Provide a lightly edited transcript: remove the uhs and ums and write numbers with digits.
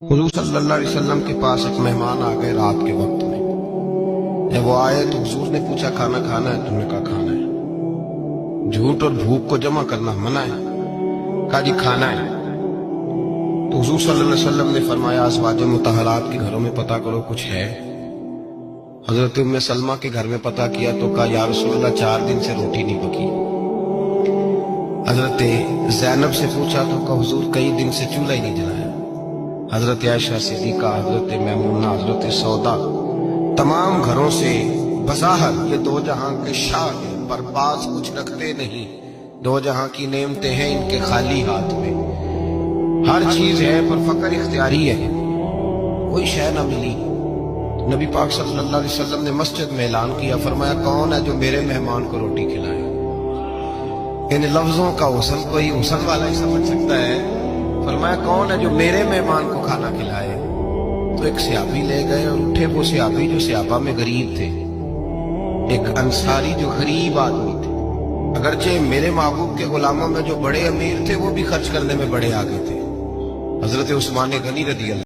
हुजूर सल्लल्लाहु अलैहि वसल्लम के पास एक मेहमान आ गए रात के वक्त में। जब वो आए तो हुजूर ने पूछा खाना खाना है? तुमने कहा खाना है। झूठ और भूख को जमा करना मना है। कहा जी खाना है। तो हुजूर सल्लल्लाहु अलैहि वसल्लम ने फरमाया अज़वाज मुतहरात के घरों में पता करो कुछ है। हजरत उम्मे सलमा के घर में पता किया तो कहा या रसूलल्लाह 4 दिन से रोटी नहीं पकी। हजरत ज़ैनब से पूछा तो कहा हुजूर कई दिन से चूल्हा ही नहीं जलाया। हजरत आयशा सिद्दीका, हजरत मैमूना, हजरत सौदा, तमाम घरों से बज़ाहिर ये दो जहां के शाह हैं, पर पास कुछ रखते नहीं। दो जहां की नेमतें हैं इनके खाली हाथ में। हर चीज है पर फकर इख्तियारी है, कोई शय न मिली। नबी पाक सल्लल्लाहु अलैहि वसल्लम ने मस्जिद में ऐलान किया, फरमाया कौन है जो मेरे मेहमान को रोटी खिलाए। इन लफ्जों का हुस्न कोई हुस्न वाला ही समझ सकता है। फरमाया कौन है जो मेरे मेहमान को खाना खिलाए। तो एक सहाबी ले गए और उठे वो सहाबी जो सहाबा में गरीब थे, एक अंसारी जो गरीब आदमी थे। अगरचे मेरे महबूब के गुलामों में जो बड़े अमीर थे वो भी खर्च करने में बड़े आगे थे। हजरत उस्मान गनी रज़ी अल्लाह